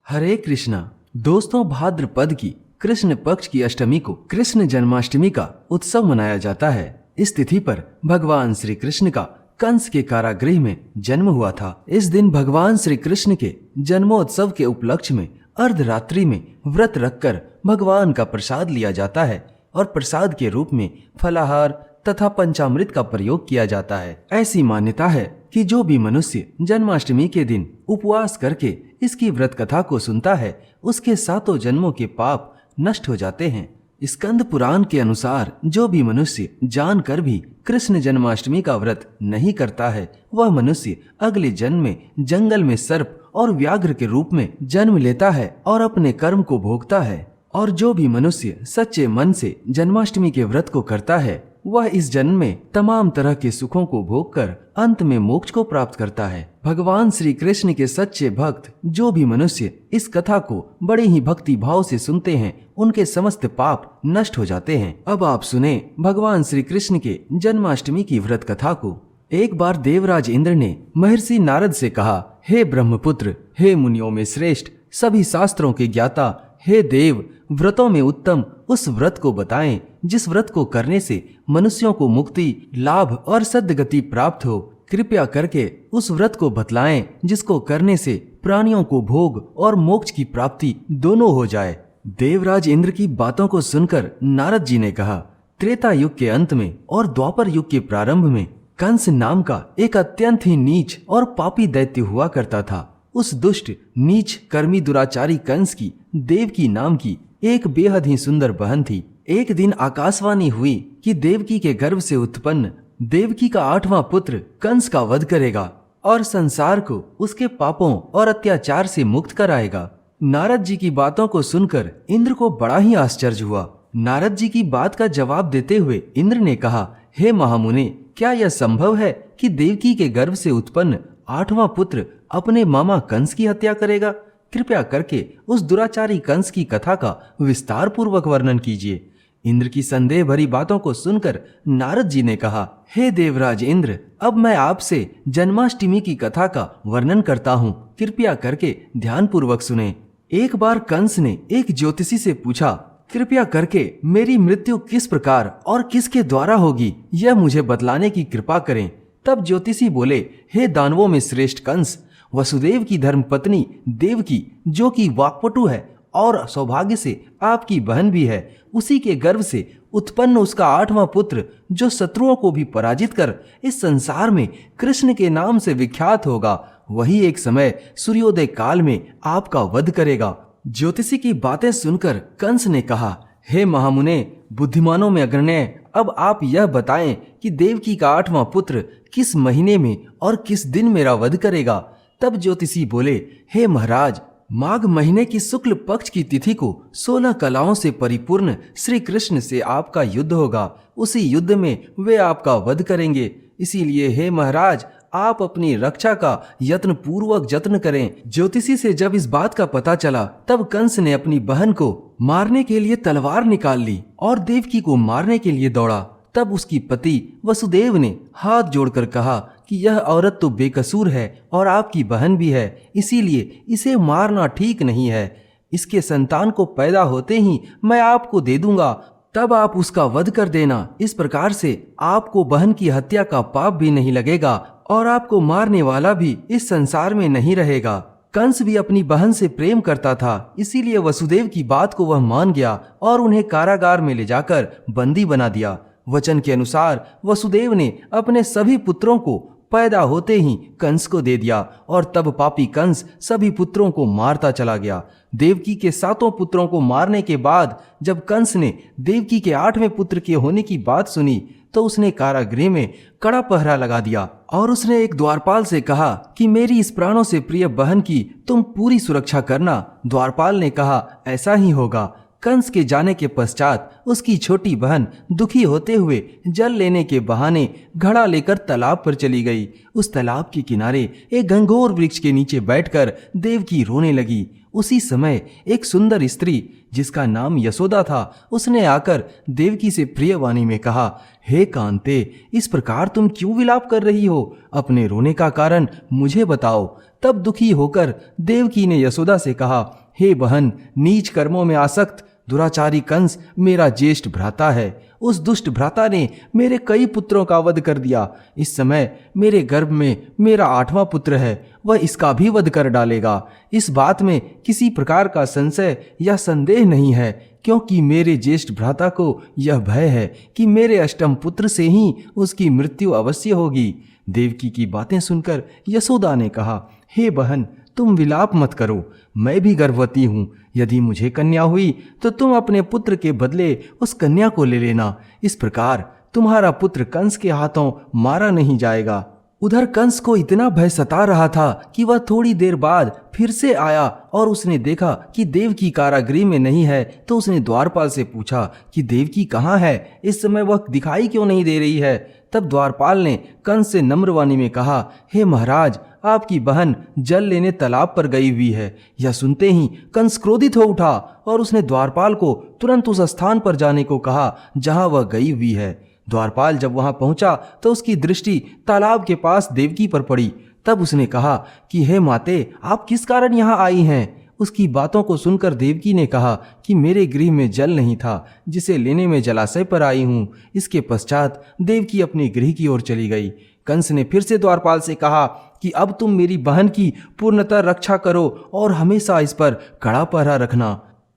हरे कृष्णा। दोस्तों, भाद्रपद की कृष्ण पक्ष की अष्टमी को कृष्ण जन्माष्टमी का उत्सव मनाया जाता है। इस तिथि पर भगवान श्री कृष्ण का कंस के कारागृह में जन्म हुआ था। इस दिन भगवान श्री कृष्ण के जन्मोत्सव के उपलक्ष्य में अर्धरात्रि में व्रत रखकर भगवान का प्रसाद लिया जाता है और प्रसाद के रूप में फलाहार तथा पंचामृत का प्रयोग किया जाता है। ऐसी मान्यता है कि जो भी मनुष्य जन्माष्टमी के दिन उपवास करके इसकी व्रत कथा को सुनता है, उसके 7 जन्मों के पाप नष्ट हो जाते हैं। स्कंद पुराण के अनुसार जो भी मनुष्य जानकर भी कृष्ण जन्माष्टमी का व्रत नहीं करता है, वह मनुष्य अगले जन्म में जंगल में सर्प और व्याघ्र के रूप में जन्म लेता है और अपने कर्म को भोगता है। और जो भी मनुष्य सच्चे मन से जन्माष्टमी के व्रत को करता है, वह इस जन्म में तमाम तरह के सुखों को भोगकर अंत में मोक्ष को प्राप्त करता है। भगवान श्री कृष्ण के सच्चे भक्त जो भी मनुष्य इस कथा को बड़े ही भक्ति भाव से सुनते हैं, उनके समस्त पाप नष्ट हो जाते हैं। अब आप सुने भगवान श्री कृष्ण के जन्माष्टमी की व्रत कथा को। एक बार देवराज इंद्र ने महर्षि नारद से कहा, हे ब्रह्मपुत्र, हे मुनियों में श्रेष्ठ, सभी शास्त्रों के ज्ञाता, हे देव, व्रतों में उत्तम उस व्रत को बताएं जिस व्रत को करने से मनुष्यों को मुक्ति, लाभ और सद्गति प्राप्त हो। कृपया करके उस व्रत को बतलाएं जिसको करने से प्राणियों को भोग और मोक्ष की प्राप्ति दोनों हो जाए। देवराज इंद्र की बातों को सुनकर नारद जी ने कहा, त्रेता युग के अंत में और द्वापर युग के प्रारंभ में कंस नाम का एक अत्यंत ही नीच और पापी दैत्य हुआ करता था। उस दुष्ट, नीच, कर्मी, दुराचारी कंस की देवकी नाम की एक बेहद ही सुंदर बहन थी। एक दिन आकाशवाणी हुई कि देवकी के गर्भ से उत्पन्न देवकी का 8वां पुत्र कंस का वध करेगा और संसार को उसके पापों और अत्याचार से मुक्त कराएगा। नारद जी की बातों को सुनकर इंद्र को बड़ा ही आश्चर्य हुआ। नारद जी की बात का जवाब देते हुए इंद्र ने कहा, हे महामुने, क्या यह संभव है कि देवकी के गर्भ से उत्पन्न 8वां पुत्र अपने मामा कंस की हत्या करेगा? कृपया करके उस दुराचारी कंस की कथा का विस्तार पूर्वक वर्णन कीजिए। इंद्र की संदेह भरी बातों को सुनकर नारद जी ने कहा, हे देवराज इंद्र, अब मैं आपसे जन्माष्टमी की कथा का वर्णन करता हूँ। कृपया करके ध्यान पूर्वक सुने। एक बार कंस ने एक ज्योतिषी से पूछा, कृपया करके मेरी मृत्यु किस प्रकार और किसके द्वारा होगी, यह मुझे बतलाने की कृपा करें। तब ज्योतिषी बोले, हे दानवों में श्रेष्ठ कंस, वसुदेव की धर्मपत्नी देवकी, जो कि वाक्पटु है और सौभाग्य से आपकी बहन भी है, उसी के गर्भ से उत्पन्न उसका 8वां पुत्र, जो शत्रुओं को भी पराजित कर इस संसार में कृष्ण के नाम से विख्यात होगा, वही एक समय सूर्योदय काल में आपका वध करेगा। ज्योतिषी की बातें सुनकर कंस ने कहा, हे महामुने, बुद्धिमानों में अग्रण्य, अब आप यह बताएं कि देवकी का 8वां पुत्र किस महीने में और किस दिन मेरा वध करेगा। तब ज्योतिषी बोले, हे महाराज, माघ महीने की शुक्ल पक्ष की तिथि को 16 कलाओं से परिपूर्ण श्री कृष्ण से आपका युद्ध होगा। उसी युद्ध में वे आपका वध करेंगे। इसीलिए हे महाराज, आप अपनी रक्षा का यत्न पूर्वक जत्न करें। ज्योतिषी से जब इस बात का पता चला, तब कंस ने अपनी बहन को मारने के लिए तलवार निकाल ली और देवकी को मारने के लिए दौड़ा। तब उसकी पति वसुदेव ने हाथ जोड़कर कहा कि यह औरत तो बेकसूर है और आपकी बहन भी है, इसीलिए इसे मारना ठीक नहीं है। इसके संतान को पैदा होते ही मैं आपको दे दूंगा, तब आप उसका वध कर देना। इस प्रकार से आपको बहन की हत्या का पाप भी नहीं लगेगा और आपको मारने वाला भी इस संसार में नहीं रहेगा। कंस भी अपनी बहन से प्रेम करता था, इसीलिए वसुदेव की बात को वह मान गया और उन्हें कारागार में ले जाकर बंदी बना दिया। वचन के अनुसार वसुदेव ने अपने सभी पुत्रों को पैदा होते ही कंस को दे दिया और तब पापी कंस सभी पुत्रों को मारता चला गया। देवकी के 7 पुत्रों को मारने के बाद जब कंस ने देवकी के 8वें पुत्र के होने की बात सुनी, तो उसने कारागृह में कड़ा पहरा लगा दिया और उसने एक द्वारपाल से कहा कि मेरी इस प्राणों से प्रिय बहन की तुम पूरी सुरक्षा करना। द्वारपाल ने कहा, ऐसा ही होगा। कंस के जाने के पश्चात उसकी छोटी बहन दुखी होते हुए जल लेने के बहाने घड़ा लेकर तालाब पर चली गई। उस तालाब के किनारे एक घंघोर वृक्ष के नीचे बैठकर देवकी रोने लगी। उसी समय एक सुंदर स्त्री जिसका नाम यशोदा था, उसने आकर देवकी से प्रिय वाणी में कहा, हे कांते, इस प्रकार तुम क्यों विलाप कर रही हो? अपने रोने का कारण मुझे बताओ। तब दुखी होकर देवकी ने यशोदा से कहा, हे बहन, नीच कर्मों में आसक्त दुराचारी कंस मेरा ज्येष्ठ भ्राता है। उस दुष्ट भ्राता ने मेरे कई पुत्रों का वध कर दिया। इस समय मेरे गर्भ में मेरा 8वां पुत्र है, वह इसका भी वध कर डालेगा। इस बात में किसी प्रकार का संशय या संदेह नहीं है, क्योंकि मेरे ज्येष्ठ भ्राता को यह भय है कि मेरे अष्टम पुत्र से ही उसकी मृत्यु अवश्य होगी। देवकी की बातें सुनकर यशोदा ने कहा, हे बहन, तुम विलाप मत करो, मैं भी गर्भवती हूँ। यदि मुझे कन्या हुई तो तुम अपने पुत्र के बदले उस कन्या को ले लेना। इस प्रकार तुम्हारा पुत्र कंस के हाथों मारा नहीं जाएगा। उधर कंस को इतना भय सता रहा था कि वह थोड़ी देर बाद फिर से आया और उसने देखा कि देवकी कारागृह में नहीं है, तो उसने द्वारपाल से पूछा कि देवकी कहाँ है, इस समय वह दिखाई क्यों नहीं दे रही है। तब द्वारपाल ने कंस से नम्र वाणी में कहा, हे महाराज, आपकी बहन जल लेने तालाब पर गई हुई है। यह सुनते ही कंस क्रोधित हो उठा और उसने द्वारपाल को तुरंत उस स्थान पर जाने को कहा जहां वह गई हुई है। द्वारपाल जब वहां पहुंचा तो उसकी दृष्टि तालाब के पास देवकी पर पड़ी। तब उसने कहा कि हे माते, आप किस कारण यहाँ आई हैं? उसकी बातों को सुनकर देवकी ने कहा कि मेरे गृह में जल नहीं था, जिसे लेने में जलाशय पर आई हूँ। इसके पश्चात देवकी अपने गृह की ओर चली गई। कंस ने फिर से द्वारपाल से कहा कि अब तुम मेरी बहन की पूर्णतः रक्षा करो और हमेशा इस पर कड़ा पहरा रखना।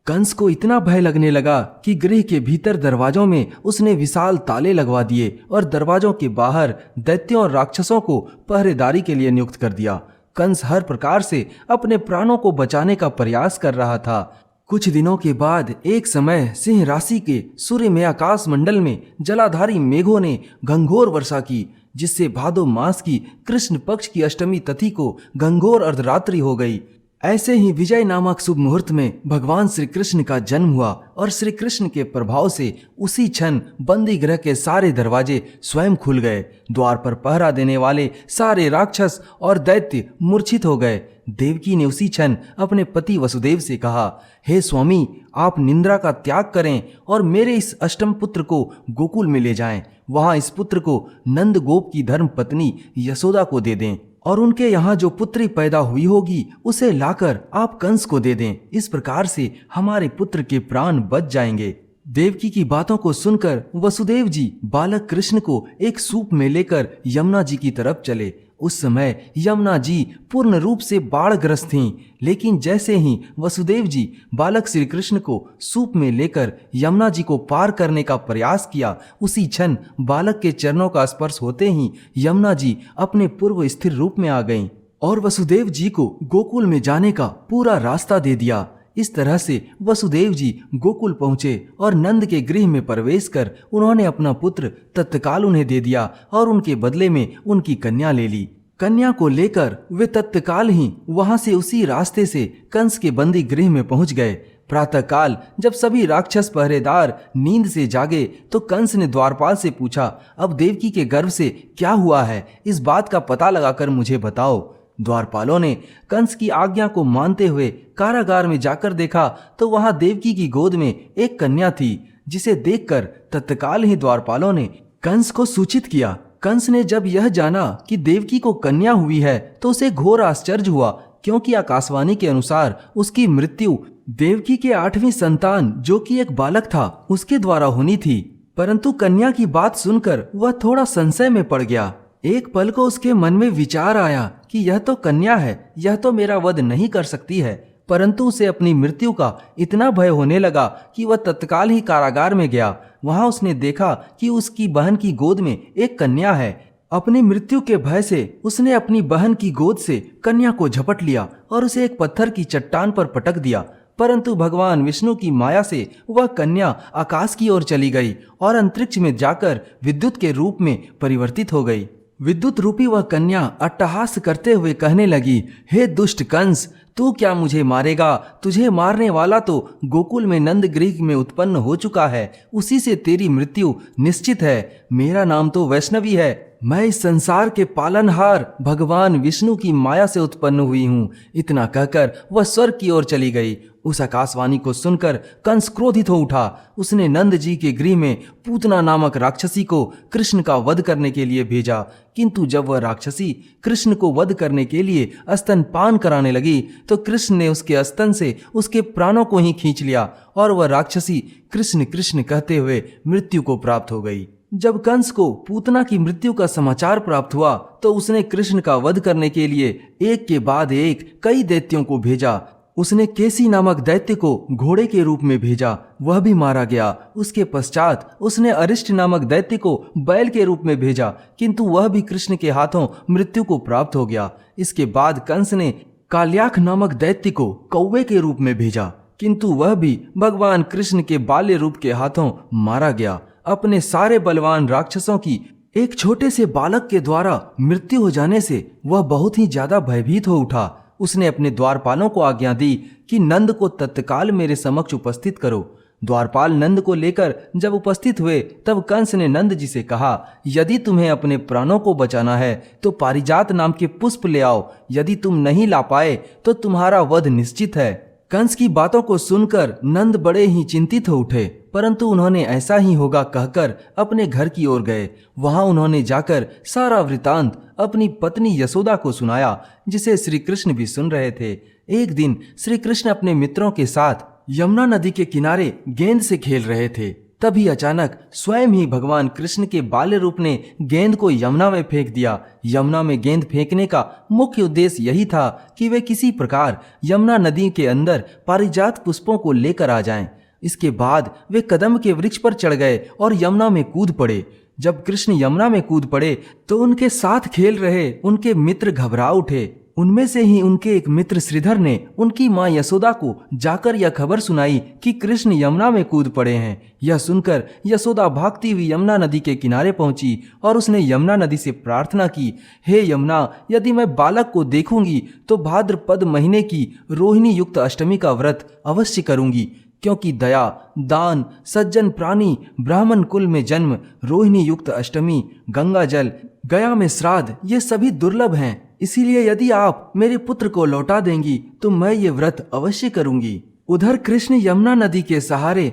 कंस को इतना भय लगने लगा कि गृह के भीतर दरवाजों में उसने विशाल ताले लगवा दिए और दरवाजों के बाहर दैत्यों और राक्षसों को पहरेदारी के लिए नियुक्त कर दिया। कंस हर प्रकार से अपने प्राणों को बचाने का प्रयास कर रहा था। कुछ दिनों के बाद एक समय सिंह राशि के सूर्य में आकाश मंडल में जलाधारी मेघों ने घंघोर वर्षा की, जिससे भादो मास की कृष्ण पक्ष की अष्टमी तिथि को घंघोर अर्धरात्रि हो गई। ऐसे ही विजय नामक शुभ मुहूर्त में भगवान श्री कृष्ण का जन्म हुआ और श्री कृष्ण के प्रभाव से उसी क्षण बंदी गृह के सारे दरवाजे स्वयं खुल गए। द्वार पर पहरा देने वाले सारे राक्षस और दैत्य मूर्छित हो गए। देवकी ने उसी क्षण अपने पति वसुदेव से कहा, हे स्वामी, आप निंद्रा का त्याग करें और मेरे इस अष्टम पुत्र को गोकुल में ले जाएं। वहां इस पुत्र को नंद गोप की धर्म पत्नी यशोदा को दे दें और उनके यहाँ जो पुत्री पैदा हुई होगी उसे लाकर आप कंस को दे दें। इस प्रकार से हमारे पुत्र के प्राण बच जाएंगे। देवकी की बातों को सुनकर वसुदेव जी बालक कृष्ण को एक सूप में लेकर यमुना जी की तरफ चले। उस समय यमुना जी पूर्ण रूप से बाढ़ग्रस्त थीं, लेकिन जैसे ही वसुदेव जी बालक श्री कृष्ण को सूप में लेकर यमुना जी को पार करने का प्रयास किया, उसी क्षण बालक के चरणों का स्पर्श होते ही यमुना जी अपने पूर्व स्थिर रूप में आ गईं और वसुदेव जी को गोकुल में जाने का पूरा रास्ता दे दिया। इस तरह से वसुदेव जी गोकुल पहुंचे और नंद के गृह में प्रवेश कर उन्होंने अपना पुत्र तत्काल उन्हें दे दिया और उनके बदले में उनकी कन्या ले ली। कन्या को लेकर वे तत्काल ही वहां से उसी रास्ते से कंस के बंदी गृह में पहुंच गए। प्रातःकाल जब सभी राक्षस पहरेदार नींद से जागे तो कंस ने द्वारपाल से पूछा, अब देवकी के गर्भ से क्या हुआ है? इस बात का पता लगाकर मुझे बताओ। द्वारपालों ने कंस की आज्ञा को मानते हुए कारागार में जाकर देखा तो वहां देवकी की गोद में एक कन्या थी, जिसे देखकर तत्काल ही द्वारपालों ने कंस को सूचित किया। कंस ने जब यह जाना कि देवकी को कन्या हुई है तो उसे घोर आश्चर्य हुआ, क्योंकि आकाशवाणी के अनुसार उसकी मृत्यु देवकी के 8वीं संतान जो कि एक बालक था उसके द्वारा होनी थी। परंतु कन्या की बात सुनकर वह थोड़ा संशय में पड़ गया। एक पल को उसके मन में विचार आया कि यह तो कन्या है, यह तो मेरा वध नहीं कर सकती है। परंतु उसे अपनी मृत्यु का इतना भय होने लगा कि वह तत्काल ही कारागार में गया। वहां उसने देखा कि उसकी बहन की गोद में एक कन्या है। अपनी मृत्यु के भय से उसने अपनी बहन की गोद से कन्या को झपट लिया और उसे एक पत्थर की चट्टान पर पटक दिया। परंतु भगवान विष्णु की माया से वह कन्या आकाश की ओर चली गई और अंतरिक्ष में जाकर विद्युत के रूप में परिवर्तित हो गई। विद्युत रूपी वह कन्या अट्टहास करते हुए कहने लगी, हे दुष्ट कंस, तू क्या मुझे मारेगा? तुझे मारने वाला तो गोकुल में नंद गृह में उत्पन्न हो चुका है, उसी से तेरी मृत्यु निश्चित है। मेरा नाम तो वैष्णवी है, मैं इस संसार के पालनहार भगवान विष्णु की माया से उत्पन्न हुई हूँ। इतना कहकर वह स्वर्ग की ओर चली गई उस आकाशवाणी को सुनकर कंस क्रोधित हो उठा। उसने नंद जी के गृह में पूतना नामक राक्षसी को कृष्ण का वध करने के लिए भेजा, किंतु जब वह राक्षसी कृष्ण को वध करने के लिए स्तनपान कराने लगी तो कृष्ण ने उसके स्तन से उसके प्राणों को ही खींच लिया और वह राक्षसी कृष्ण कृष्ण कहते हुए मृत्यु को प्राप्त हो गई। जब कंस को पूतना की मृत्यु का समाचार प्राप्त हुआ तो उसने कृष्ण का वध करने के लिए एक के बाद एक कई दैत्यों को भेजा। उसने केसी नामक दैत्य को घोड़े के रूप में भेजा, वह भी मारा गया। उसके पश्चात उसने अरिष्ट नामक दैत्य को बैल के रूप में भेजा, किंतु वह भी कृष्ण के हाथों मृत्यु को प्राप्त हो गया। इसके बाद कंस ने काल्याख नामक दैत्य को कौवे के रूप में भेजा, किंतु वह भी भगवान कृष्ण के बाल्य रूप के हाथों मारा गया। अपने सारे बलवान राक्षसों की एक छोटे से बालक के द्वारा मृत्यु हो जाने से वह बहुत ही ज्यादा भयभीत हो उठा। उसने अपने द्वारपालों को आज्ञा दी कि नंद को तत्काल मेरे समक्ष उपस्थित करो। द्वारपाल नंद को लेकर जब उपस्थित हुए तब कंस ने नंद जी से कहा, यदि तुम्हें अपने प्राणों को बचाना है तो पारिजात नाम के पुष्प ले आओ, यदि तुम नहीं ला पाए तो तुम्हारा वध निश्चित है। कंस की बातों को सुनकर नंद बड़े ही चिंतित हो उठे, परंतु उन्होंने ऐसा ही होगा कहकर अपने घर की ओर गए। वहां उन्होंने जाकर सारा वृतांत अपनी पत्नी यशोदा को सुनाया, जिसे श्री कृष्ण भी सुन रहे थे। एक दिन श्री कृष्ण अपने मित्रों के साथ यमुना नदी के किनारे गेंद से खेल रहे थे। तभी अचानक स्वयं ही भगवान कृष्ण के बाल्य रूप ने गेंद को यमुना में फेंक दिया। यमुना में गेंद फेंकने का मुख्य उद्देश्य यही था कि वे किसी प्रकार यमुना नदी के अंदर पारिजात पुष्पों को लेकर आ जाएं। इसके बाद वे कदम के वृक्ष पर चढ़ गए और यमुना में कूद पड़े। जब कृष्ण यमुना में कूद पड़े तो उनके साथ खेल रहे उनके मित्र घबरा उठे। उनमें से ही उनके एक मित्र श्रीधर ने उनकी मां यशोदा को जाकर यह खबर सुनाई कि कृष्ण यमुना में कूद पड़े हैं। यह सुनकर यशोदा भागती हुई यमुना नदी के किनारे पहुंची और उसने यमुना नदी से प्रार्थना की, हे यमुना, यदि मैं बालक को देखूंगी तो भाद्रपद महीने की रोहिणी युक्त अष्टमी का व्रत अवश्य करूंगी, क्योंकि दया, दान, सज्जन प्राणी, ब्राह्मण कुल में जन्म, रोहिणी युक्त अष्टमी, गंगा जल, गया में श्राद्ध, ये सभी दुर्लभ हैं। इसीलिए यदि आप मेरे पुत्र को लौटा देंगी तो मैं ये व्रत अवश्य करूंगी। उधर कृष्ण यमुना नदी के सहारे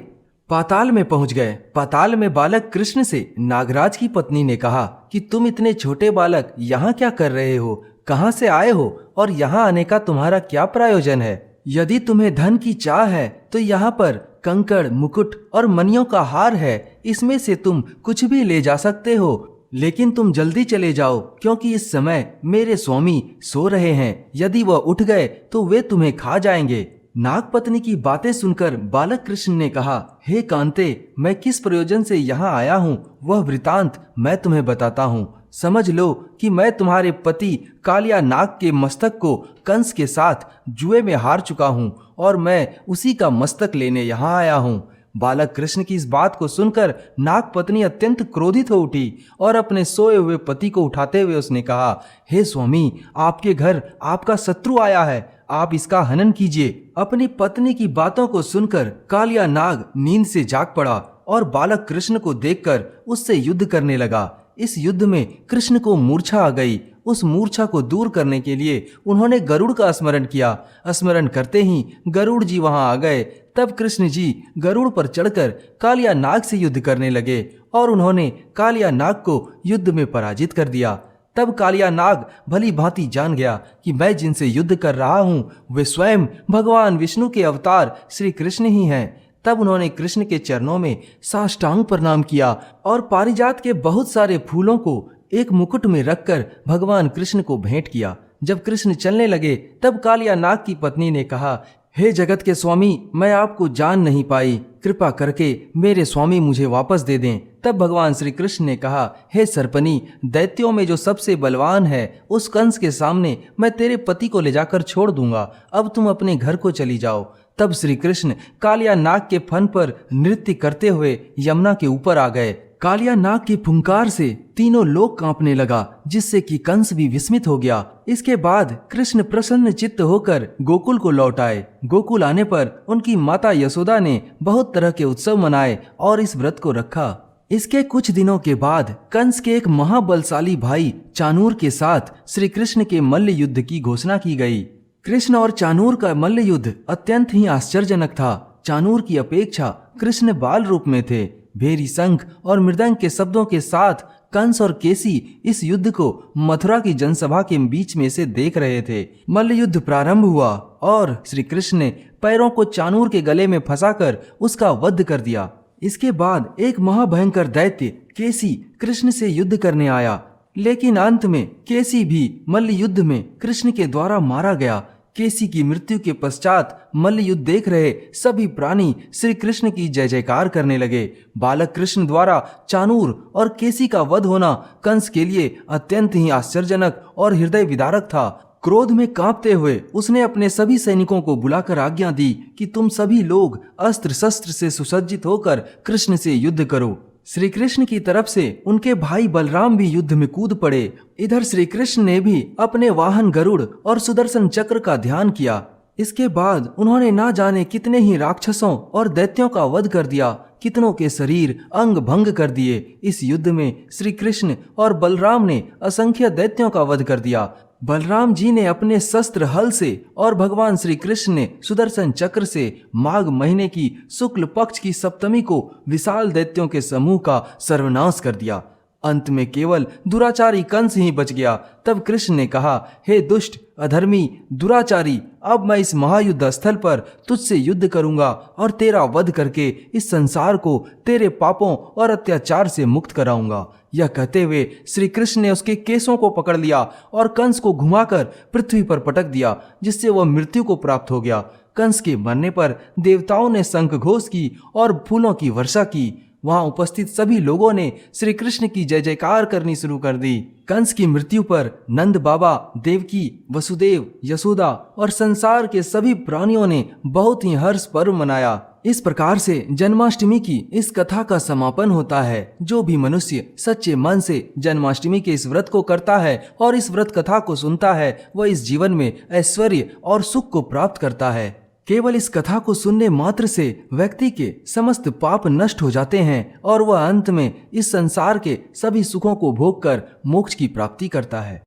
पाताल में पहुंच गए। पाताल में बालक कृष्ण से नागराज की पत्नी ने कहा कि तुम इतने छोटे बालक यहाँ क्या कर रहे हो, कहाँ से आए हो और यहाँ आने का तुम्हारा क्या प्रयोजन है? यदि तुम्हें धन की चाह है तो यहाँ पर कंकड़, मुकुट और मणियों का हार है, इसमें से तुम कुछ भी ले जा सकते हो, लेकिन तुम जल्दी चले जाओ, क्योंकि इस समय मेरे स्वामी सो रहे हैं। यदि वह उठ गए तो वे तुम्हें खा जाएंगे। नागपत्नी की बातें सुनकर बालक कृष्ण ने कहा, हे कांते, मैं किस प्रयोजन से यहाँ आया हूँ वह वृतांत मैं तुम्हें बताता हूँ। समझ लो कि मैं तुम्हारे पति कालिया नाग के मस्तक को कंस के साथ जुए में हार चुका हूँ और मैं उसी का मस्तक लेने यहाँ आया हूँ। बालक कृष्ण की इस बात को सुनकर नाग पत्नी अत्यंत क्रोधित हो उठी और अपने सोए हुए पति को उठाते हुए उसने कहा, हे स्वामी, आपके घर आपका शत्रु आया है, आप इसका हनन कीजिए। अपनी पत्नी की बातों को सुनकर कालिया नाग नींद से जाग पड़ा और बालक कृष्ण को देखकर उससे युद्ध करने लगा। इस युद्ध में कृष्ण को मूर्छा आ गई। उस मूर्छा को दूर करने के लिए उन्होंने गरुड़ का स्मरण किया। स्मरण करते ही गरुड़ जी वहां आ गए। तब कृष्ण जी गरुड़ पर चढ़कर कालिया नाग से युद्ध करने लगे और उन्होंने कालिया नाग को युद्ध में पराजित कर दिया। तब कालिया नाग भली भांति जान गया कि मैं जिनसे युद्ध कर रहा हूँ वे स्वयं भगवान विष्णु के अवतार श्री कृष्ण ही हैं। तब उन्होंने कृष्ण के चरणों में साष्टांग प्रणाम किया और पारिजात के बहुत सारे फूलों को एक मुकुट में रखकर भगवान कृष्ण को भेंट किया। जब कृष्ण चलने लगे तब कालिया नाग की पत्नी ने कहा, हे जगत के स्वामी, मैं आपको जान नहीं पाई, कृपा करके मेरे स्वामी मुझे वापस दे दें। तब भगवान श्री कृष्ण ने कहा, हे सर्पनी, दैत्यों में जो सबसे बलवान है उस कंस के सामने मैं तेरे पति को ले जाकर छोड़ दूंगा। अब तुम अपने घर को चली जाओ। तब श्री कृष्ण कालिया नाग के फन पर नृत्य करते हुए यमुना के ऊपर आ गए। कालिया नाग की फुंकार से तीनों लोक कांपने लगा, जिससे कि कंस भी विस्मित हो गया। इसके बाद कृष्ण प्रसन्न चित्त होकर गोकुल को लौट आए। गोकुल आने पर उनकी माता यशोदा ने बहुत तरह के उत्सव मनाए और इस व्रत को रखा। इसके कुछ दिनों के बाद कंस के एक महाबलशाली भाई चाणूर के साथ श्री कृष्ण के मल्ल युद्ध की घोषणा की गई। कृष्ण और चाणूर का मल्ल युद्ध अत्यंत ही आश्चर्यजनक था। चाणूर की अपेक्षा कृष्ण बाल रूप में थे। भेरी शंख और मृदंग के शब्दों के साथ कंस और केसी इस युद्ध को मथुरा की जनसभा के बीच में से देख रहे थे। मल्ल युद्ध प्रारंभ हुआ और श्री कृष्ण ने पैरों को चाणूर के गले में फंसाकर उसका वध कर दिया। इसके बाद एक महाभयंकर दैत्य केसी कृष्ण से युद्ध करने आया, लेकिन अंत में केसी भी मल्ल युद्ध में कृष्ण के द्वारा मारा गया। केसी की मृत्यु के पश्चात मल्ल युद्ध देख रहे सभी प्राणी श्री कृष्ण की जय जयकार करने लगे। बालक कृष्ण द्वारा चाणूर और केसी का वध होना कंस के लिए अत्यंत ही आश्चर्यजनक और हृदय विदारक था। क्रोध में कांपते हुए उसने अपने सभी सैनिकों को बुलाकर आज्ञा दी कि तुम सभी लोग अस्त्र शस्त्र से सुसज्जित होकर कृष्ण से युद्ध करो। श्री कृष्ण की तरफ से उनके भाई बलराम भी युद्ध में कूद पड़े। इधर श्री कृष्ण ने भी अपने वाहन गरुड़ और सुदर्शन चक्र का ध्यान किया। इसके बाद उन्होंने ना जाने कितने ही राक्षसों और दैत्यों का वध कर दिया, कितनों के शरीर अंग भंग कर दिए। इस युद्ध में श्री कृष्ण और बलराम ने असंख्य दैत्यों का वध कर दिया। बलराम जी ने अपने शस्त्र हल से और भगवान श्री कृष्ण ने सुदर्शन चक्र से माघ महीने की शुक्ल पक्ष की सप्तमी को विशाल दैत्यों के समूह का सर्वनाश कर दिया। अंत में केवल दुराचारी कंस ही बच गया। तब कृष्ण ने कहा, हे दुष्ट, अधर्मी, दुराचारी, अब मैं इस महायुद्ध स्थल पर तुझसे युद्ध करूंगा और तेरा वध करके इस संसार को तेरे पापों और अत्याचार से मुक्त कराऊंगा। यह कहते हुए श्री कृष्ण ने उसके केसों को पकड़ लिया और कंस को घुमाकर पृथ्वी पर पटक दिया, जिससे वह मृत्यु को प्राप्त हो गया। कंस के मरने पर देवताओं ने शंख घोष की और फूलों की वर्षा की। वहां उपस्थित सभी लोगों ने श्री कृष्ण की जय जयकार करनी शुरू कर दी। कंस की मृत्यु पर नंद बाबा, देवकी, वसुदेव, यशोदा और संसार के सभी प्राणियों ने बहुत ही हर्ष पर्व मनाया। इस प्रकार से जन्माष्टमी की इस कथा का समापन होता है। जो भी मनुष्य सच्चे मन से जन्माष्टमी के इस व्रत को करता है और इस व्रत कथा को सुनता है, वह इस जीवन में ऐश्वर्य और सुख को प्राप्त करता है। केवल इस कथा को सुनने मात्र से व्यक्ति के समस्त पाप नष्ट हो जाते हैं और वह अंत में इस संसार के सभी सुखों को भोगकर मोक्ष की प्राप्ति करता है।